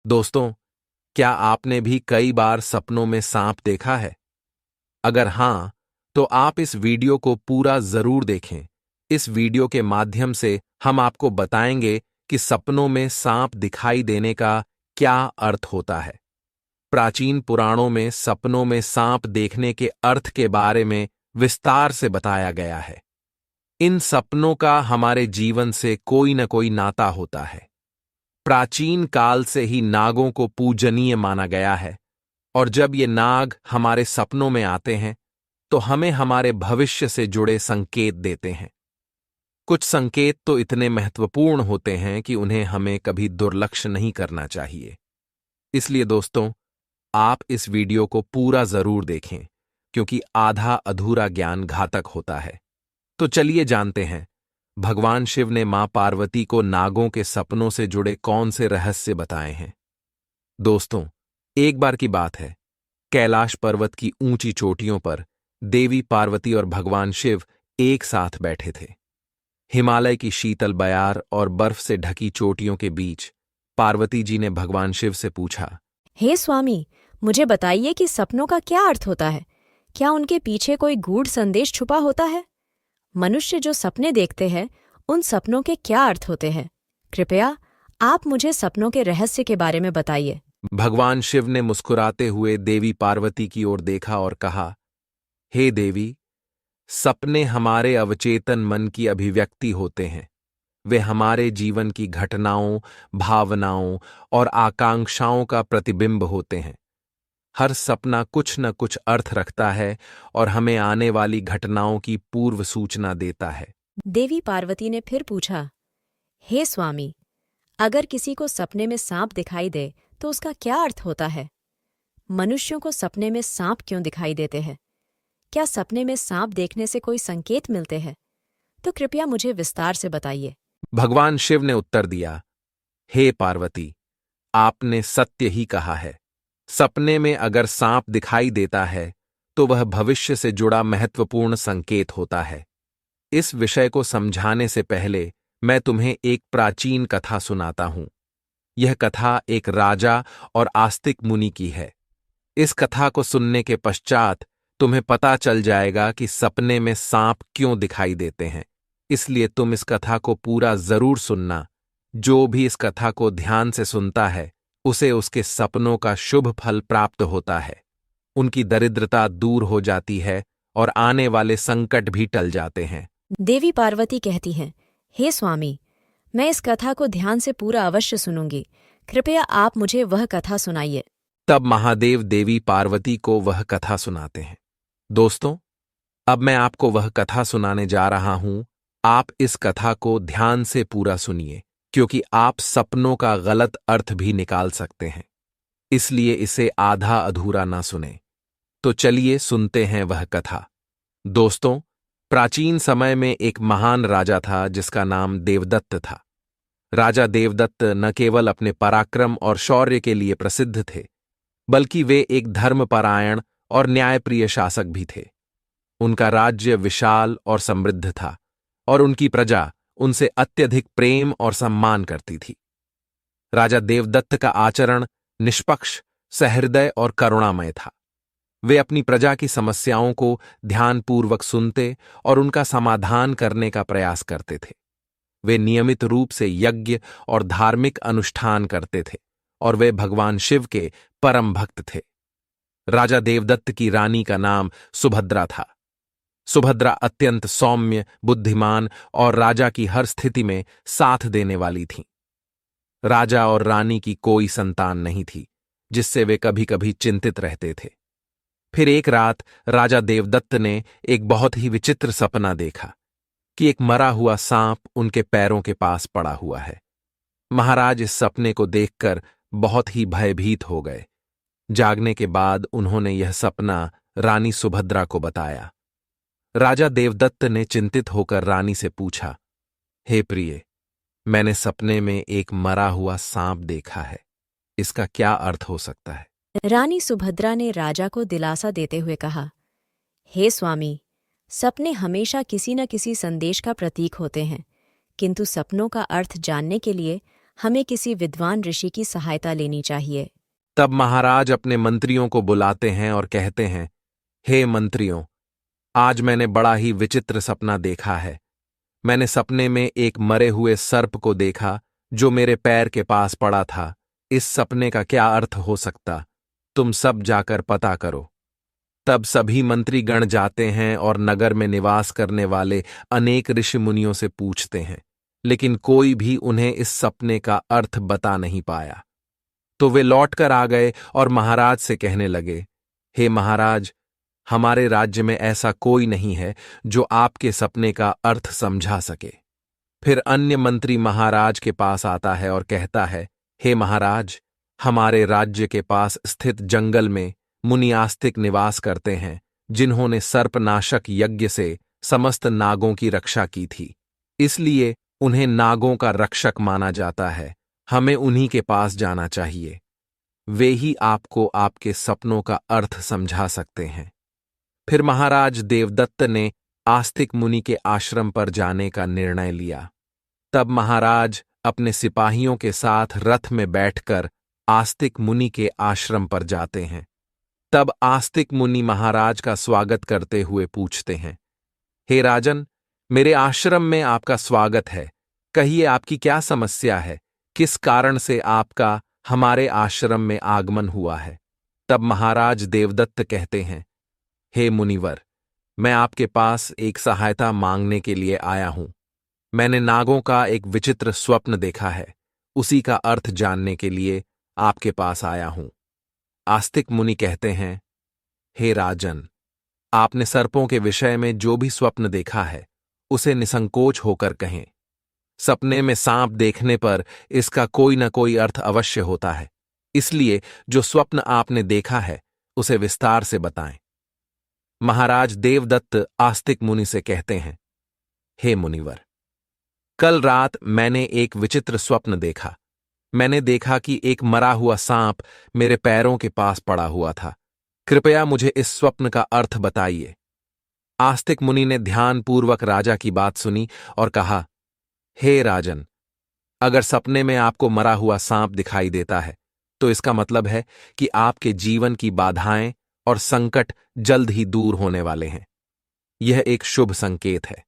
दोस्तों, क्या आपने भी कई बार सपनों में सांप देखा है? अगर हां, तो आप इस वीडियो को पूरा जरूर देखें। इस वीडियो के माध्यम से हम आपको बताएंगे कि सपनों में सांप दिखाई देने का क्या अर्थ होता है। प्राचीन पुराणों में सपनों में सांप देखने के अर्थ के बारे में विस्तार से बताया गया है। इन सपनों का हमारे जीवन से कोई न कोई नाता होता है। प्राचीन काल से ही नागों को पूजनीय माना गया है, और जब ये नाग हमारे सपनों में आते हैं तो हमें हमारे भविष्य से जुड़े संकेत देते हैं। कुछ संकेत तो इतने महत्वपूर्ण होते हैं कि उन्हें हमें कभी दुर्लक्ष्य नहीं करना चाहिए। इसलिए दोस्तों, आप इस वीडियो को पूरा जरूर देखें, क्योंकि आधा अधूरा ज्ञान घातक होता है। तो चलिए जानते हैं, भगवान शिव ने मां पार्वती को नागों के सपनों से जुड़े कौन से रहस्य बताए हैं। दोस्तों, एक बार की बात है, कैलाश पर्वत की ऊंची चोटियों पर देवी पार्वती और भगवान शिव एक साथ बैठे थे। हिमालय की शीतल बयार और बर्फ से ढकी चोटियों के बीच पार्वती जी ने भगवान शिव से पूछा, हे स्वामी, मुझे बताइए कि सपनों का क्या अर्थ होता है? क्या उनके पीछे कोई गूढ़ संदेश छुपा होता है? मनुष्य जो सपने देखते हैं, उन सपनों के क्या अर्थ होते हैं? कृपया आप मुझे सपनों के रहस्य के बारे में बताइए। भगवान शिव ने मुस्कुराते हुए देवी पार्वती की ओर देखा और कहा, हे देवी, सपने हमारे अवचेतन मन की अभिव्यक्ति होते हैं। वे हमारे जीवन की घटनाओं, भावनाओं और आकांक्षाओं का प्रतिबिंब होते हैं। हर सपना कुछ न कुछ अर्थ रखता है और हमें आने वाली घटनाओं की पूर्व सूचना देता है। देवी पार्वती ने फिर पूछा, हे स्वामी, अगर किसी को सपने में सांप दिखाई दे तो उसका क्या अर्थ होता है? मनुष्यों को सपने में सांप क्यों दिखाई देते हैं? क्या सपने में सांप देखने से कोई संकेत मिलते हैं? तो कृपया मुझे विस्तार से बताइए। भगवान शिव ने उत्तर दिया, हे पार्वती, आपने सत्य ही कहा है। सपने में अगर सांप दिखाई देता है तो वह भविष्य से जुड़ा महत्वपूर्ण संकेत होता है। इस विषय को समझाने से पहले मैं तुम्हें एक प्राचीन कथा सुनाता हूं। यह कथा एक राजा और आस्तिक मुनि की है। इस कथा को सुनने के पश्चात तुम्हें पता चल जाएगा कि सपने में सांप क्यों दिखाई देते हैं। इसलिए तुम इस कथा को पूरा जरूर सुनना। जो भी इस कथा को ध्यान से सुनता है, उसे उसके सपनों का शुभ फल प्राप्त होता है। उनकी दरिद्रता दूर हो जाती है और आने वाले संकट भी टल जाते हैं। देवी पार्वती कहती हैं, हे स्वामी, मैं इस कथा को ध्यान से पूरा अवश्य सुनूंगी। कृपया आप मुझे वह कथा सुनाइए। तब महादेव देवी पार्वती को वह कथा सुनाते हैं। दोस्तों, अब मैं आपको वह कथा सुनाने जा रहा हूं। आप इस कथा को ध्यान से पूरा सुनिए, क्योंकि आप सपनों का गलत अर्थ भी निकाल सकते हैं। इसलिए इसे आधा अधूरा ना सुने। तो चलिए सुनते हैं वह कथा। दोस्तों, प्राचीन समय में एक महान राजा था जिसका नाम देवदत्त था। राजा देवदत्त न केवल अपने पराक्रम और शौर्य के लिए प्रसिद्ध थे, बल्कि वे एक धर्मपरायण और न्यायप्रिय शासक भी थे। उनका राज्य विशाल और समृद्ध था, और उनकी प्रजा उनसे अत्यधिक प्रेम और सम्मान करती थी। राजा देवदत्त का आचरण निष्पक्ष, सहृदय और करुणामय था। वे अपनी प्रजा की समस्याओं को ध्यानपूर्वक सुनते और उनका समाधान करने का प्रयास करते थे। वे नियमित रूप से यज्ञ और धार्मिक अनुष्ठान करते थे, और वे भगवान शिव के परम भक्त थे। राजा देवदत्त की रानी का नाम सुभद्रा था। सुभद्रा अत्यंत सौम्य, बुद्धिमान और राजा की हर स्थिति में साथ देने वाली थीं। राजा और रानी की कोई संतान नहीं थी, जिससे वे कभी कभी चिंतित रहते थे। फिर एक रात राजा देवदत्त ने एक बहुत ही विचित्र सपना देखा कि एक मरा हुआ सांप उनके पैरों के पास पड़ा हुआ है। महाराज इस सपने को देखकर बहुत ही भयभीत हो गए। जागने के बाद उन्होंने यह सपना रानी सुभद्रा को बताया। राजा देवदत्त ने चिंतित होकर रानी से पूछा, हे प्रिय, मैंने सपने में एक मरा हुआ सांप देखा है। इसका क्या अर्थ हो सकता है? रानी सुभद्रा ने राजा को दिलासा देते हुए कहा, हे स्वामी, सपने हमेशा किसी न किसी संदेश का प्रतीक होते हैं, किंतु सपनों का अर्थ जानने के लिए हमें किसी विद्वान ऋषि की सहायता लेनी चाहिए। तब महाराज अपने मंत्रियों को बुलाते हैं और कहते हैं, हे मंत्रियों, आज मैंने बड़ा ही विचित्र सपना देखा है। मैंने सपने में एक मरे हुए सर्प को देखा जो मेरे पैर के पास पड़ा था। इस सपने का क्या अर्थ हो सकता? तुम सब जाकर पता करो। तब सभी मंत्री गण जाते हैं और नगर में निवास करने वाले अनेक ऋषि मुनियों से पूछते हैं, लेकिन कोई भी उन्हें इस सपने का अर्थ बता नहीं पाया। तो वे लौटकर आ गए और महाराज से कहने लगे, हे महाराज, हमारे राज्य में ऐसा कोई नहीं है जो आपके सपने का अर्थ समझा सके। फिर अन्य मंत्री महाराज के पास आता है और कहता है, हे महाराज, हमारे राज्य के पास स्थित जंगल में मुनि आस्तिक निवास करते हैं, जिन्होंने सर्पनाशक यज्ञ से समस्त नागों की रक्षा की थी। इसलिए उन्हें नागों का रक्षक माना जाता है। हमें उन्हीं के पास जाना चाहिए। वे ही आपको आपके सपनों का अर्थ समझा सकते हैं। फिर महाराज देवदत्त ने आस्तिक मुनि के आश्रम पर जाने का निर्णय लिया। तब महाराज अपने सिपाहियों के साथ रथ में बैठकर आस्तिक मुनि के आश्रम पर जाते हैं। तब आस्तिक मुनि महाराज का स्वागत करते हुए पूछते हैं, हे राजन, मेरे आश्रम में आपका स्वागत है। कहिए, आपकी क्या समस्या है? किस कारण से आपका हमारे आश्रम में आगमन हुआ है? तब महाराज देवदत्त कहते हैं, हे मुनिवर, मैं आपके पास एक सहायता मांगने के लिए आया हूं। मैंने नागों का एक विचित्र स्वप्न देखा है। उसी का अर्थ जानने के लिए आपके पास आया हूं। आस्तिक मुनि कहते हैं, हे राजन, आपने सर्पों के विषय में जो भी स्वप्न देखा है उसे निसंकोच होकर कहें। सपने में सांप देखने पर इसका कोई न कोई अर्थ अवश्य होता है। इसलिए जो स्वप्न आपने देखा है उसे विस्तार से बताएं। महाराज देवदत्त आस्तिक मुनि से कहते हैं, हे मुनिवर, कल रात मैंने एक विचित्र स्वप्न देखा। मैंने देखा कि एक मरा हुआ सांप मेरे पैरों के पास पड़ा हुआ था। कृपया मुझे इस स्वप्न का अर्थ बताइए। आस्तिक मुनि ने ध्यानपूर्वक राजा की बात सुनी और कहा, हे राजन, अगर सपने में आपको मरा हुआ सांप दिखाई देता है तो इसका मतलब है कि आपके जीवन की बाधाएं और संकट जल्द ही दूर होने वाले हैं। यह एक शुभ संकेत है।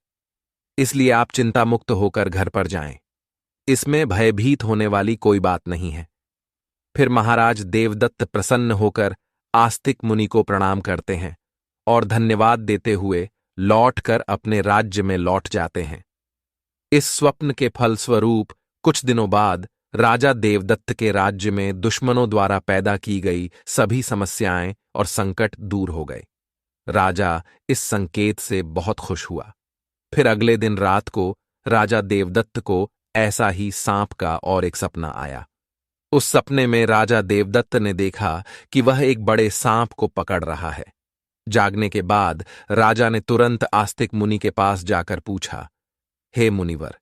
इसलिए आप चिंता मुक्त होकर घर पर जाएं। इसमें भयभीत होने वाली कोई बात नहीं है। फिर महाराज देवदत्त प्रसन्न होकर आस्तिक मुनि को प्रणाम करते हैं और धन्यवाद देते हुए लौटकर अपने राज्य में लौट जाते हैं। इस स्वप्न के फलस्वरूप कुछ दिनों बाद राजा देवदत्त के राज्य में दुश्मनों द्वारा पैदा की गई सभी समस्याएं और संकट दूर हो गए। राजा इस संकेत से बहुत खुश हुआ। फिर अगले दिन रात को राजा देवदत्त को ऐसा ही सांप का और एक सपना आया। उस सपने में राजा देवदत्त ने देखा कि वह एक बड़े सांप को पकड़ रहा है। जागने के बाद राजा ने तुरंत आस्तिक मुनि के पास जाकर पूछा, हे मुनिवर,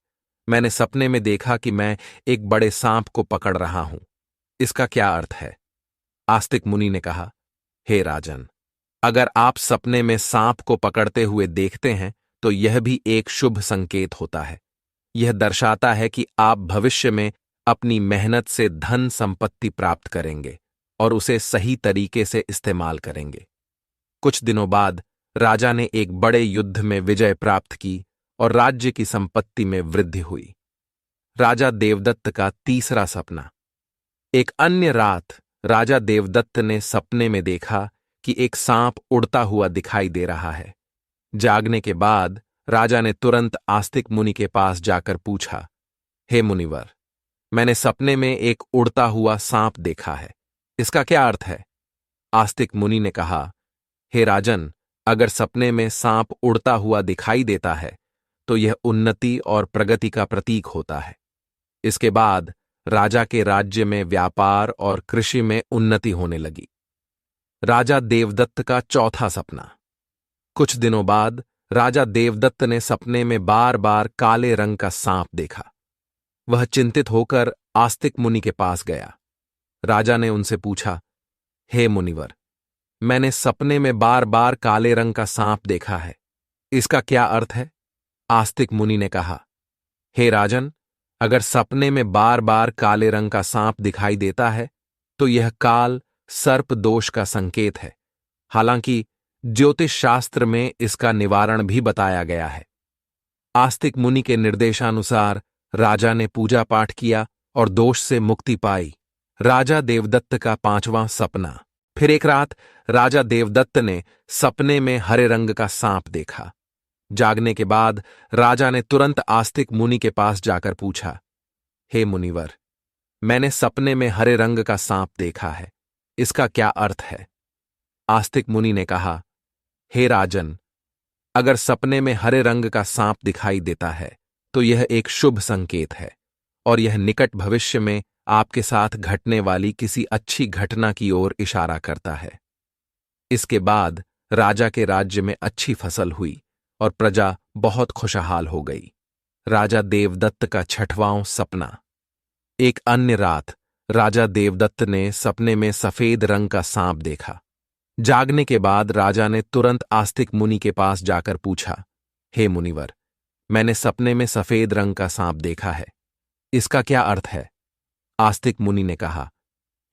मैंने सपने में देखा कि मैं एक बड़े सांप को पकड़ रहा हूं। इसका क्या अर्थ है? आस्तिक मुनि ने कहा, हे राजन, अगर आप सपने में सांप को पकड़ते हुए देखते हैं तो यह भी एक शुभ संकेत होता है। यह दर्शाता है कि आप भविष्य में अपनी मेहनत से धन संपत्ति प्राप्त करेंगे और उसे सही तरीके से इस्तेमाल करेंगे। कुछ दिनों बाद राजा ने एक बड़े युद्ध में विजय प्राप्त की और राज्य की संपत्ति में वृद्धि हुई। राजा देवदत्त का तीसरा सपना। एक अन्य रात राजा देवदत्त ने सपने में देखा कि एक सांप उड़ता हुआ दिखाई दे रहा है। जागने के बाद राजा ने तुरंत आस्तिक मुनि के पास जाकर पूछा, हे मुनिवर, मैंने सपने में एक उड़ता हुआ सांप देखा है। इसका क्या अर्थ है? आस्तिक मुनि ने कहा, हे राजन, अगर सपने में सांप उड़ता हुआ दिखाई देता है तो यह उन्नति और प्रगति का प्रतीक होता है। इसके बाद राजा के राज्य में व्यापार और कृषि में उन्नति होने लगी। राजा देवदत्त का चौथा सपना। कुछ दिनों बाद राजा देवदत्त ने सपने में बार बार काले रंग का सांप देखा। वह चिंतित होकर आस्तिक मुनि के पास गया। राजा ने उनसे पूछा, हे मुनिवर, मैंने सपने में बार बार काले रंग का सांप देखा है। इसका क्या अर्थ है? आस्तिक मुनि ने कहा, हे राजन, अगर सपने में बार बार काले रंग का सांप दिखाई देता है तो यह काल सर्प दोष का संकेत है। हालांकि ज्योतिष शास्त्र में इसका निवारण भी बताया गया है। आस्तिक मुनि के निर्देशानुसार राजा ने पूजा पाठ किया और दोष से मुक्ति पाई। राजा देवदत्त का 5वां सपना। फिर एक रात राजा देवदत्त ने सपने में हरे रंग का सांप देखा। जागने के बाद राजा ने तुरंत आस्तिक मुनि के पास जाकर पूछा, हे मुनिवर, मैंने सपने में हरे रंग का सांप देखा है, इसका क्या अर्थ है? आस्तिक मुनि ने कहा, हे राजन, अगर सपने में हरे रंग का सांप दिखाई देता है तो यह एक शुभ संकेत है और यह निकट भविष्य में आपके साथ घटने वाली किसी अच्छी घटना की ओर इशारा करता है। इसके बाद राजा के राज्य में अच्छी फसल हुई और प्रजा बहुत खुशहाल हो गई। राजा देवदत्त का 6वां सपना। एक अन्य रात राजा देवदत्त ने सपने में सफेद रंग का सांप देखा। जागने के बाद राजा ने तुरंत आस्तिक मुनि के पास जाकर पूछा, हे मुनिवर, मैंने सपने में सफेद रंग का सांप देखा है, इसका क्या अर्थ है? आस्तिक मुनि ने कहा,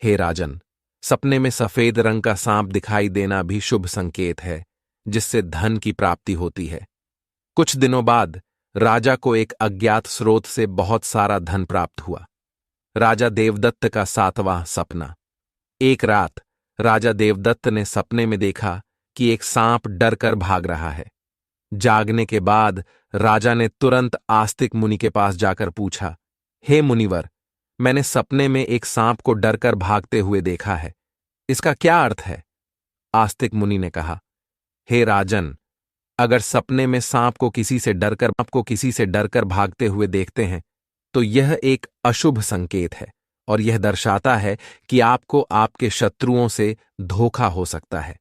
हे राजन, सपने में सफेद रंग का सांप दिखाई देना भी शुभ संकेत है, जिससे धन की प्राप्ति होती है। कुछ दिनों बाद राजा को एक अज्ञात स्रोत से बहुत सारा धन प्राप्त हुआ। राजा देवदत्त का 7वां सपना। एक रात राजा देवदत्त ने सपने में देखा कि एक सांप डर कर भाग रहा है। जागने के बाद राजा ने तुरंत आस्तिक मुनि के पास जाकर पूछा, हे मुनिवर, मैंने सपने में एक सांप को डरकर भागते हुए देखा है, इसका क्या अर्थ है? आस्तिक मुनि ने कहा, हे राजन, अगर सपने में सांप को किसी से डरकर भागते हुए देखते हैं तो यह एक अशुभ संकेत है और यह दर्शाता है कि आपको आपके शत्रुओं से धोखा हो सकता है।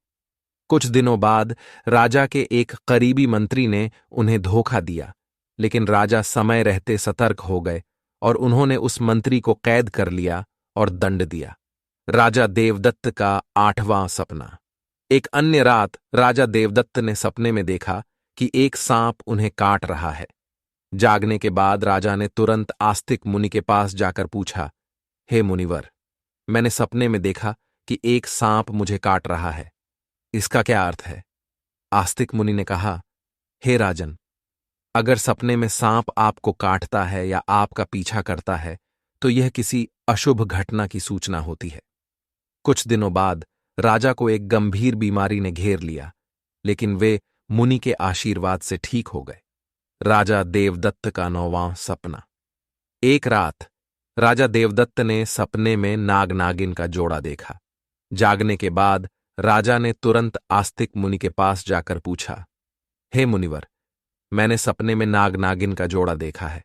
कुछ दिनों बाद राजा के एक करीबी मंत्री ने उन्हें धोखा दिया, लेकिन राजा समय रहते सतर्क हो गए और उन्होंने उस मंत्री को कैद कर लिया और दंड दिया। राजा देवदत्त का 8वां सपना। एक अन्य रात राजा देवदत्त ने सपने में देखा कि एक सांप उन्हें काट रहा है। जागने के बाद राजा ने तुरंत आस्तिक मुनि के पास जाकर पूछा, हे मुनिवर, मैंने सपने में देखा कि एक सांप मुझे काट रहा है, इसका क्या अर्थ है? आस्तिक मुनि ने कहा, हे राजन, अगर सपने में सांप आपको काटता है या आपका पीछा करता है तो यह किसी अशुभ घटना की सूचना होती है। कुछ दिनों बाद राजा को एक गंभीर बीमारी ने घेर लिया, लेकिन वे मुनि के आशीर्वाद से ठीक हो गए। राजा देवदत्त का 9वां सपना। एक रात राजा देवदत्त ने सपने में नाग नागिन का जोड़ा देखा। जागने के बाद राजा ने तुरंत आस्तिक मुनि के पास जाकर पूछा, हे मुनिवर, मैंने सपने में नाग नागिन का जोड़ा देखा है,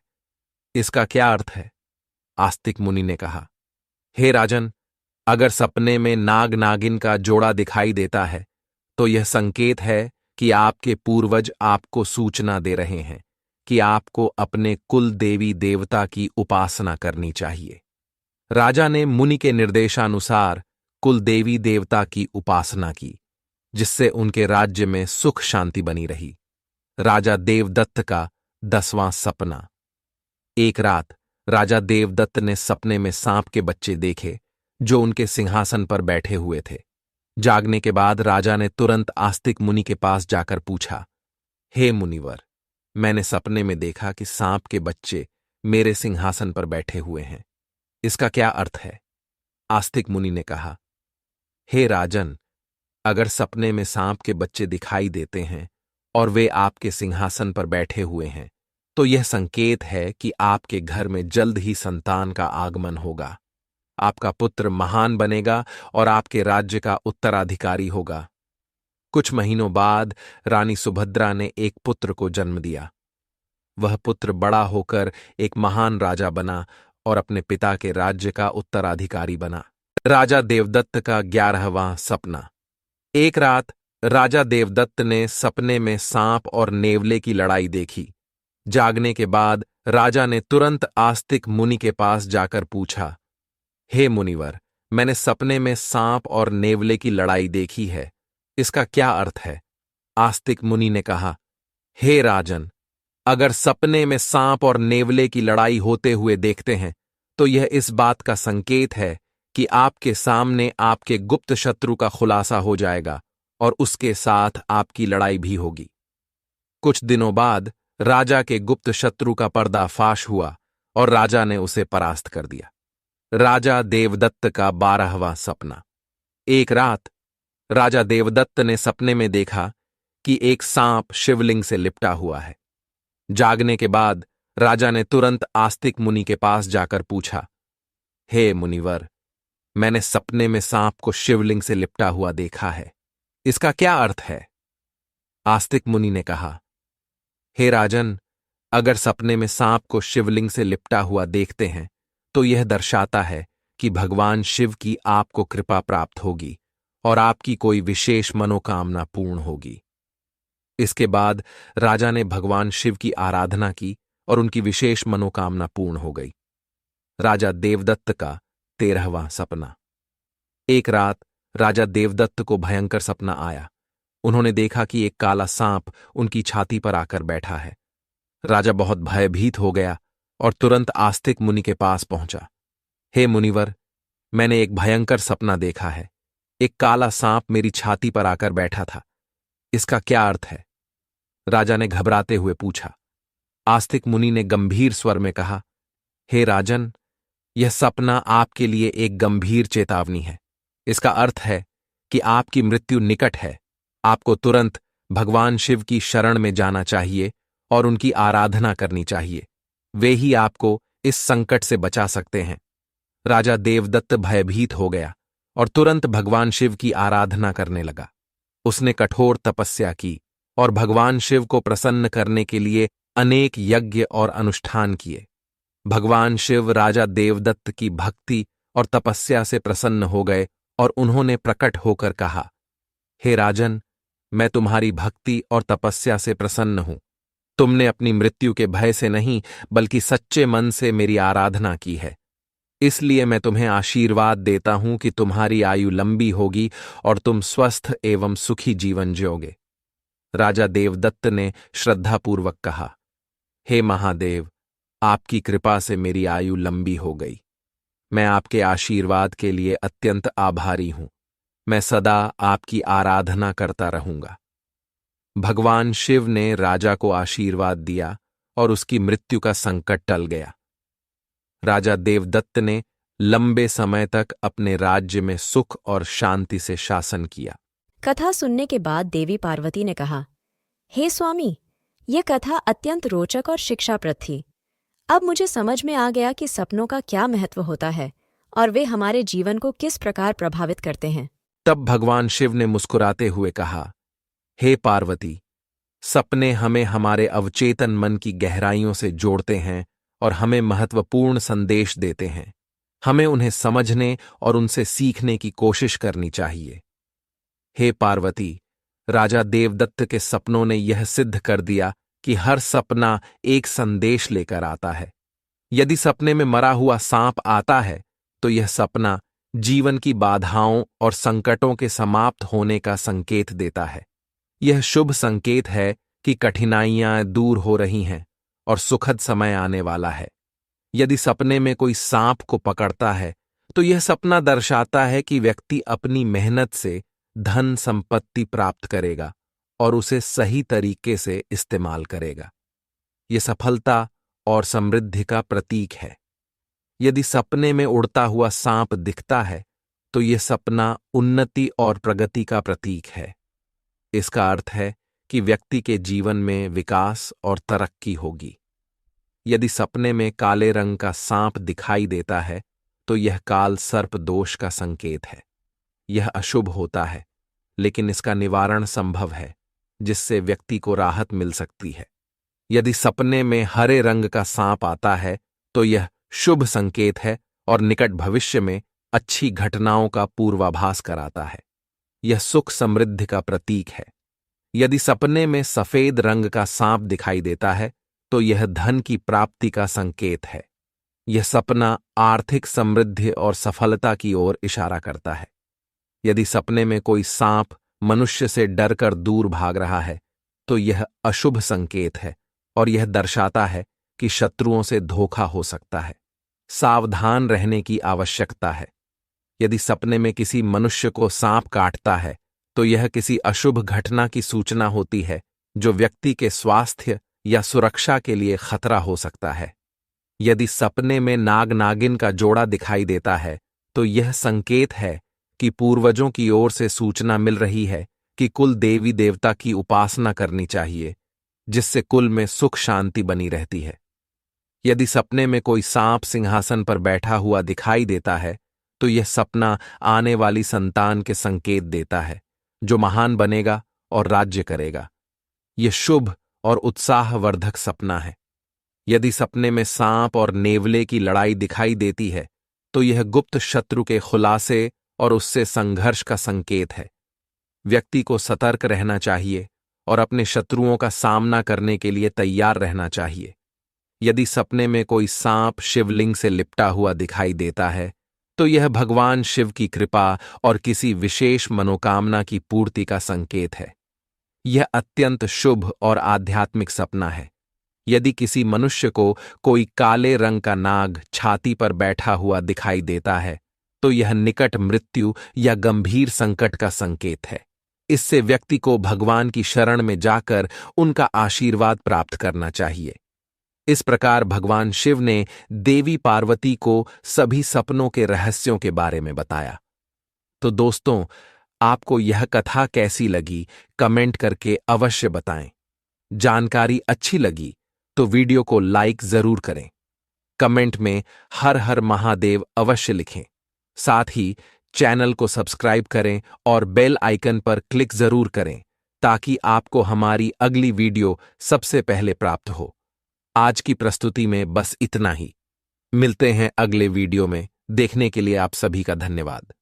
इसका क्या अर्थ है? आस्तिक मुनि ने कहा, हे राजन, अगर सपने में नाग नागिन का जोड़ा दिखाई देता है तो यह संकेत है कि आपके पूर्वज आपको सूचना दे रहे हैं कि आपको अपने कुल देवी देवता की उपासना करनी चाहिए। राजा ने मुनि के निर्देशानुसार कुल देवी देवता की उपासना की, जिससे उनके राज्य में सुख शांति बनी रही। राजा देवदत्त का 10वां सपना। एक रात राजा देवदत्त ने सपने में सांप के बच्चे देखे जो उनके सिंहासन पर बैठे हुए थे। जागने के बाद राजा ने तुरंत आस्तिक मुनि के पास जाकर पूछा, हे मुनिवर, मैंने सपने में देखा कि सांप के बच्चे मेरे सिंहासन पर बैठे हुए हैं, इसका क्या अर्थ है? आस्तिक मुनि ने कहा, हे राजन, अगर सपने में सांप के बच्चे दिखाई देते हैं और वे आपके सिंहासन पर बैठे हुए हैं तो यह संकेत है कि आपके घर में जल्द ही संतान का आगमन होगा। आपका पुत्र महान बनेगा और आपके राज्य का उत्तराधिकारी होगा। कुछ महीनों बाद रानी सुभद्रा ने एक पुत्र को जन्म दिया। वह पुत्र बड़ा होकर एक महान राजा बना और अपने पिता के राज्य का उत्तराधिकारी बना। राजा देवदत्त का 11वां सपना। एक रात राजा देवदत्त ने सपने में सांप और नेवले की लड़ाई देखी। जागने के बाद राजा ने तुरंत आस्तिक मुनि के पास जाकर पूछा, हे मुनिवर, मैंने सपने में सांप और नेवले की लड़ाई देखी है, इसका क्या अर्थ है? आस्तिक मुनि ने कहा, हे राजन, अगर सपने में सांप और नेवले की लड़ाई होते हुए देखते हैं तो यह इस बात का संकेत है कि आपके सामने आपके गुप्त शत्रु का खुलासा हो जाएगा और उसके साथ आपकी लड़ाई भी होगी। कुछ दिनों बाद राजा के गुप्त शत्रु का पर्दाफाश हुआ और राजा ने उसे परास्त कर दिया। राजा देवदत्त का 12वां सपना। एक रात राजा देवदत्त ने सपने में देखा कि एक सांप शिवलिंग से लिपटा हुआ है। जागने के बाद राजा ने तुरंत आस्तिक मुनि के पास जाकर पूछा, हे मुनिवर, मैंने सपने में सांप को शिवलिंग से लिपटा हुआ देखा है, इसका क्या अर्थ है? आस्तिक मुनि ने कहा, हे राजन, अगर सपने में सांप को शिवलिंग से लिपटा हुआ देखते हैं तो यह दर्शाता है कि भगवान शिव की आपको कृपा प्राप्त होगी और आपकी कोई विशेष मनोकामना पूर्ण होगी। इसके बाद राजा ने भगवान शिव की आराधना की और उनकी विशेष मनोकामना पूर्ण हो गई। राजा देवदत्त का 13वां सपना। एक रात राजा देवदत्त को भयंकर सपना आया। उन्होंने देखा कि एक काला सांप उनकी छाती पर आकर बैठा है। राजा बहुत भयभीत हो गया और तुरंत आस्तिक मुनि के पास पहुंचा। हे मुनिवर, मैंने एक भयंकर सपना देखा है। एक काला सांप मेरी छाती पर आकर बैठा था, इसका क्या अर्थ है? राजा ने घबराते हुए पूछा। आस्तिक मुनि ने गंभीर स्वर में कहा, हे राजन, यह सपना आपके लिए एक गंभीर चेतावनी है। इसका अर्थ है कि आपकी मृत्यु निकट है। आपको तुरंत भगवान शिव की शरण में जाना चाहिए और उनकी आराधना करनी चाहिए। वे ही आपको इस संकट से बचा सकते हैं। राजा देवदत्त भयभीत हो गया और तुरंत भगवान शिव की आराधना करने लगा। उसने कठोर तपस्या की और भगवान शिव को प्रसन्न करने के लिए अनेक यज्ञ और अनुष्ठान किए। भगवान शिव राजा देवदत्त की भक्ति और तपस्या से प्रसन्न हो गए और उन्होंने प्रकट होकर कहा, हे राजन, मैं तुम्हारी भक्ति और तपस्या से प्रसन्न हूं। तुमने अपनी मृत्यु के भय से नहीं बल्कि सच्चे मन से मेरी आराधना की है। इसलिए मैं तुम्हें आशीर्वाद देता हूं कि तुम्हारी आयु लंबी होगी और तुम स्वस्थ एवं सुखी जीवन जियोगे। राजा देवदत्त ने श्रद्धापूर्वक कहा, हे महादेव, आपकी कृपा से मेरी आयु लंबी हो गई। मैं आपके आशीर्वाद के लिए अत्यंत आभारी हूं। मैं सदा आपकी आराधना करता रहूंगा। भगवान शिव ने राजा को आशीर्वाद दिया और उसकी मृत्यु का संकट टल गया। राजा देवदत्त ने लंबे समय तक अपने राज्य में सुख और शांति से शासन किया। कथा सुनने के बाद देवी पार्वती ने कहा, हे स्वामी, यह कथा अत्यंत रोचक और शिक्षाप्रद थी। अब मुझे समझ में आ गया कि सपनों का क्या महत्व होता है और वे हमारे जीवन को किस प्रकार प्रभावित करते हैं। तब भगवान शिव ने मुस्कुराते हुए कहा, हे पार्वती, सपने हमें हमारे अवचेतन मन की गहराइयों से जोड़ते हैं और हमें महत्वपूर्ण संदेश देते हैं। हमें उन्हें समझने और उनसे सीखने की कोशिश करनी चाहिए। हे पार्वती, राजा देवदत्त के सपनों ने यह सिद्ध कर दिया कि हर सपना एक संदेश लेकर आता है। यदि सपने में मरा हुआ सांप आता है तो यह सपना जीवन की बाधाओं और संकटों के समाप्त होने का संकेत देता है। यह शुभ संकेत है कि कठिनाइयां दूर हो रही हैं और सुखद समय आने वाला है। यदि सपने में कोई सांप को पकड़ता है तो यह सपना दर्शाता है कि व्यक्ति अपनी मेहनत से धन संपत्ति प्राप्त करेगा और उसे सही तरीके से इस्तेमाल करेगा। यह सफलता और समृद्धि का प्रतीक है। यदि सपने में उड़ता हुआ सांप दिखता है तो यह सपना उन्नति और प्रगति का प्रतीक है। इसका अर्थ है कि व्यक्ति के जीवन में विकास और तरक्की होगी। यदि सपने में काले रंग का सांप दिखाई देता है तो यह काल सर्प दोष का संकेत है। यह अशुभ होता है, लेकिन इसका निवारण संभव है, जिससे व्यक्ति को राहत मिल सकती है। यदि सपने में हरे रंग का सांप आता है तो यह शुभ संकेत है और निकट भविष्य में अच्छी घटनाओं का पूर्वाभास कराता है। यह सुख समृद्धि का प्रतीक है। यदि सपने में सफेद रंग का सांप दिखाई देता है तो यह धन की प्राप्ति का संकेत है। यह सपना आर्थिक समृद्धि और सफलता की ओर इशारा करता है। यदि सपने में कोई सांप मनुष्य से डरकर दूर भाग रहा है तो यह अशुभ संकेत है और यह दर्शाता है कि शत्रुओं से धोखा हो सकता है। सावधान रहने की आवश्यकता है। यदि सपने में किसी मनुष्य को सांप काटता है तो यह किसी अशुभ घटना की सूचना होती है जो व्यक्ति के स्वास्थ्य या सुरक्षा के लिए खतरा हो सकता है। यदि सपने में नाग नागिन का जोड़ा दिखाई देता है तो यह संकेत है कि पूर्वजों की ओर से सूचना मिल रही है कि कुल देवी देवता की उपासना करनी चाहिए, जिससे कुल में सुख शांति बनी रहती है। यदि सपने में कोई सांप सिंहासन पर बैठा हुआ दिखाई देता है तो यह सपना आने वाली संतान के संकेत देता है जो महान बनेगा और राज्य करेगा। यह शुभ और उत्साहवर्धक सपना है। यदि सपने में सांप और नेवले की लड़ाई दिखाई देती है तो यह गुप्त शत्रु के खुलासे और उससे संघर्ष का संकेत है। व्यक्ति को सतर्क रहना चाहिए और अपने शत्रुओं का सामना करने के लिए तैयार रहना चाहिए। यदि सपने में कोई सांप शिवलिंग से लिपटा हुआ दिखाई देता है तो यह भगवान शिव की कृपा और किसी विशेष मनोकामना की पूर्ति का संकेत है। यह अत्यंत शुभ और आध्यात्मिक सपना है। यदि किसी मनुष्य को कोई काले रंग का नाग छाती पर बैठा हुआ दिखाई देता है तो यह निकट मृत्यु या गंभीर संकट का संकेत है। इससे व्यक्ति को भगवान की शरण में जाकर उनका आशीर्वाद प्राप्त करना चाहिए। इस प्रकार भगवान शिव ने देवी पार्वती को सभी सपनों के रहस्यों के बारे में बताया। तो दोस्तों, आपको यह कथा कैसी लगी कमेंट करके अवश्य बताएं। जानकारी अच्छी लगी तो वीडियो को लाइक जरूर करें। कमेंट में हर हर महादेव अवश्य लिखें। साथ ही चैनल को सब्सक्राइब करें और बेल आइकन पर क्लिक जरूर करें ताकि आपको हमारी अगली वीडियो सबसे पहले प्राप्त हो। आज की प्रस्तुति में बस इतना ही। मिलते हैं अगले वीडियो में। देखने के लिए आप सभी का धन्यवाद।